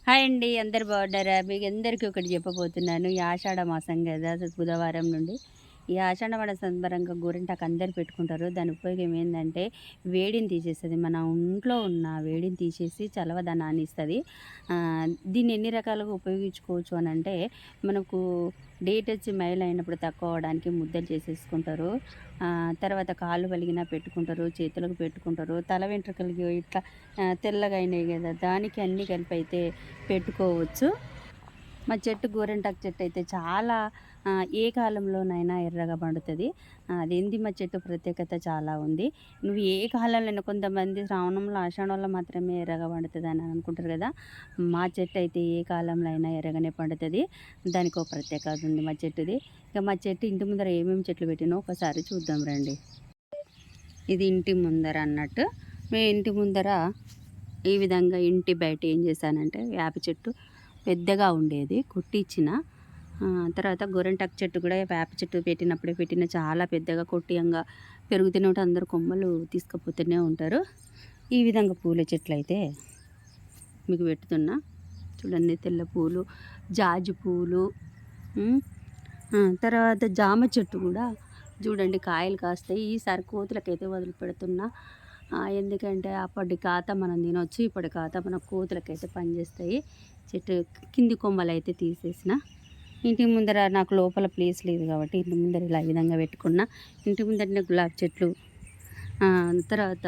Hi అండి. అందరూ బాగున్నారా? మీకు అందరికీ ఒకటి చెప్పబోతున్నాను. ఈ ఆషాఢ మాసం గదా! బుధవారం నుండి. ఈ ఆషాఢ మాసం సందర్భంగా గోరింటాకు అందరూ పెట్టుకుంటారు. దాని ఉపయోగం ఏందంటే వేడిని తీసేస్తది. మన ఒంట్లో ఉన్న వేడిని తీసేసి చలవదనాన్ని ఇస్తది. దీన్ని ఎన్ని రకాలుగా ఉపయోగించుకోవచ్చు అనంటే మనకు డేట్ వచ్చి మైలయినప్పుడు తక్కువ అవ్వడానికి ముద్దలు చేసేసుకుంటారు. తర్వాత కాళ్ళు పలిగినా పెట్టుకుంటారు. చేతులకు పెట్టుకుంటారు. తల వెంట్రుకలకి ఇట్లా తెల్లగా అయినాయి గదా! దానికి అన్నీ కలిపైతే పెట్టుకోవచ్చు. మా చెట్టు గోరింటాకు చెట్టు అయితే చాలా ఏ కాలంలోనైనా ఎర్రగా పండుతది. అదేంది మా చెట్టు ప్రత్యేకత చాలా ఉంది. నువ్వు ఏ కాలంలోనైనా కొంతమంది శ్రావణంలో, ఆషాఢంలో మాత్రమే ఎర్రగా పండుతదని అనుకుంటారు గదా! మా చెట్టు అయితే ఏ కాలంలో అయినా ఎర్రగానే పండుతది. దానికో ప్రత్యేకత ఉంది మా చెట్టుది. ఇక మా చెట్టు ఇంటి ముందర ఏమేమి చెట్లు పెట్టినో ఒకసారి చూద్దాం రండి. ఇది ఇంటి ముందర అన్నట్టు. మేము ఇంటి ముందర ఈ విధంగా ఇంటి బయట ఏం చేశానంటే వేప చెట్టు పెద్దగా ఉండేది కొట్టించిన. తర్వాత గోరింటాకు చెట్టు కూడా వేప చెట్టు పెట్టినప్పుడే పెట్టిన చాలా పెద్దగా కొట్టియంగా పెరుగుతూనే ఉంటే అందరూ కొమ్మలు తీసుకుపోతూనే ఉంటారు. ఈ విధంగా పూల చెట్లు అయితే మీకు పెడుతున్నా చూడండి. తెల్ల పూలు, జాజి పూలు, తర్వాత జామ చెట్టు కూడా చూడండి కాయలు కాస్తాయి. ఈసారి కోతులకైతే వదిలిపెడుతున్నా. ఎందుకంటే అప్పటి ఖాతా మనం తినొచ్చు, ఇప్పటి ఖాతా మన కోతులకైతే పనిచేస్తాయి. చెట్టు కింది కొమ్మలు అయితే తీసేసిన. ఇంటి ముందర నాకు లోపల ప్లేస్ లేదు కాబట్టి ఇంటి ముందర ఇలా ఈ విధంగా పెట్టుకున్నా. ఇంటి ముందరనే గులాబీ చెట్లు, తర్వాత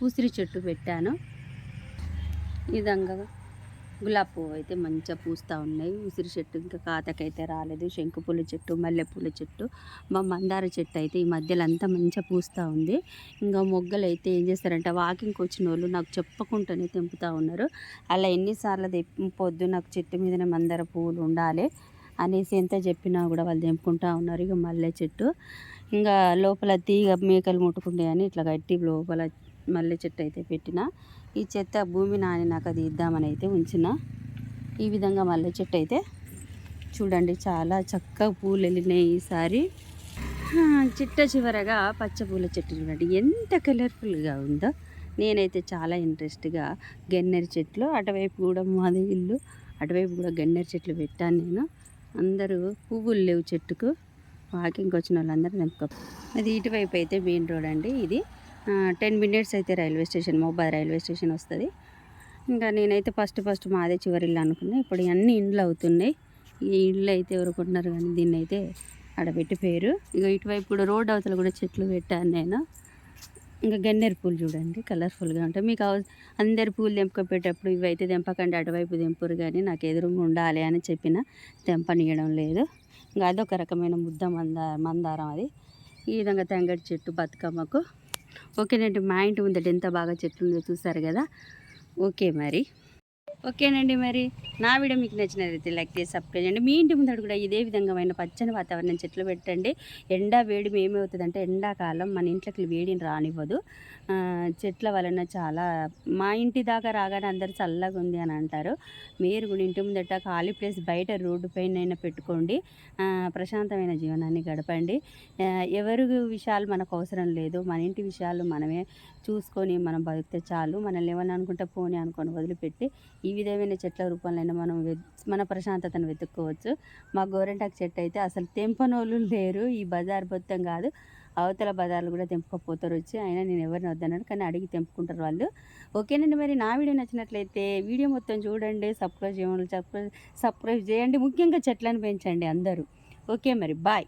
ఉసిరి చెట్టు పెట్టాను. ఈ విధంగా గులాబీ పువ్వు అయితే మంచిగా పూస్తూ ఉన్నాయి. ఉసిరి చెట్టు ఇంకా కాతకైతే రాలేదు. శంకుపూల చెట్టు, మల్లెపూల చెట్టు, మా మందార చెట్టు అయితే ఈ మధ్యలో అంతా మంచిగా పూస్తూ ఉంది. ఇంకా మొగ్గలు అయితే ఏం చేస్తారంటే వాకింగ్కి వచ్చిన వాళ్ళు నాకు చెప్పకుండానే తెంపుతూ ఉన్నారు. అలా ఎన్నిసార్లు తెంపొద్దు, నాకు చెట్టు మీదనే మందార పువ్వులు ఉండాలి అనేసి ఎంత చెప్పినా కూడా వాళ్ళు తెంపుకుంటూ ఉన్నారు. ఇక మల్లె చెట్టు ఇంకా లోపల తీగ మేకలు ముట్టుకుంటాయని ఇట్లా గట్టి లోపల మల్లె చెట్టు అయితే పెట్టిన. ఈ చెత్త భూమి నానినాక తీద్దామని అయితే ఉంచిన. ఈ విధంగా మల్లె చెట్టు అయితే చూడండి చాలా చక్కగా పూలు వెళ్ళినాయి ఈసారి. చిట్ట చివరగా పచ్చ పూల చెట్టు చూడండి ఎంత కలర్ఫుల్గా ఉందో. నేనైతే చాలా ఇంట్రెస్ట్గా గన్నేరు చెట్లు, అటువైపు కూడా మాది ఇల్లు, అటువైపు కూడా గన్నేరు చెట్లు పెట్టాను నేను. అందరూ పువ్వులు లేవు చెట్టుకు, వాకింగ్కి వచ్చిన వాళ్ళందరూ తెంపుకో. అది ఇటువైపు అయితే మెయిన్ రోడ్ అండి. ఇది 10 మినిట్స్ అయితే రైల్వే స్టేషన్, మోబాద్ రైల్వే స్టేషన్ వస్తుంది. ఇంకా నేనైతే ఫస్ట్ మాదే చివరి ఇల్లు అనుకున్నా. ఇప్పుడు అన్ని ఇండ్లు అవుతున్నాయి. ఈ ఇల్లు అయితే ఎవరు కొంటున్నారు కానీ దీన్ని అయితే ఆడబెట్టి పేరు. ఇక ఇటువైపు కూడా రోడ్ అవతల కూడా చెట్లు పెట్టాను నేను. ఇంకా గన్నేరు పూలు చూడండి కలర్ఫుల్గా ఉంటాయి. మీకు అందరు పూలు తెంపుకోపోయేటప్పుడు ఇవైతే తెంపకండి, అటువైపు తెంపురు కానీ నాకు ఎదురుగా ఉండాలి అని చెప్పిన తెంపనీయడం లేదు. ఇంకా అదొక రకమైన ముద్ద మందారం అది. ఈ విధంగా తంగడి చెట్టు బతుకమ్మకు. ఓకేనండి. మా ఇంటి ముందట ఎంత బాగా చెట్లు ఉందో చూసారు కదా. ఓకేనండి. మరి నా వీడియో మీకు నచ్చినట్లయితే లైక్ చేసి సబ్స్క్రైబ్ చేయండి. మీ ఇంటి ముందట కూడా ఇదే విధంగా పచ్చని వాతావరణం చెట్లు పెట్టండి. వేడి ఏమవుతుందంటే ఎండాకాలం మన ఇంట్లోకి వేడిని రానివ్వదు. చెట్ల వలన చాలా మా ఇంటి దాకా రాగానే అందరూ చల్లగా ఉంది అని అంటారు. మీరు కూడా ఇంటి ముందట ఖాళీ ప్లేస్ బయట రోడ్డు పైన పెట్టుకోండి. ప్రశాంతమైన జీవనాన్ని గడపండి. ఎవరి విషయాలు మనకు అవసరం లేదు. మన ఇంటి విషయాలు మనమే చూసుకొని మనం బతికితే చాలు. మనల్ని ఏమన్నా అనుకుంటే పోనీ అనుకొని వదిలిపెట్టి ఈ విధమైన చెట్ల రూపంలో మనం మన ప్రశాంతతను వెతుక్కోవచ్చు. మా గోరింటాకు చెట్టు అయితే అసలు తెంపనోళ్ళు లేరు. ఈ బజార్ మొత్తం కాదు, అవతల బజార్లు కూడా తెంపుకపోతారు వచ్చి. అయినా నేను ఎవరిని వద్దన్నాను కానీ అడిగి తెంపుకుంటారు వాళ్ళు. ఓకేనండి. మరి నా వీడియో నచ్చినట్లయితే వీడియో మొత్తం చూడండి. సబ్స్క్రైబ్ చేయండి. ముఖ్యంగా చెట్లను పెంచండి అందరూ. ఓకే మరి బాయ్.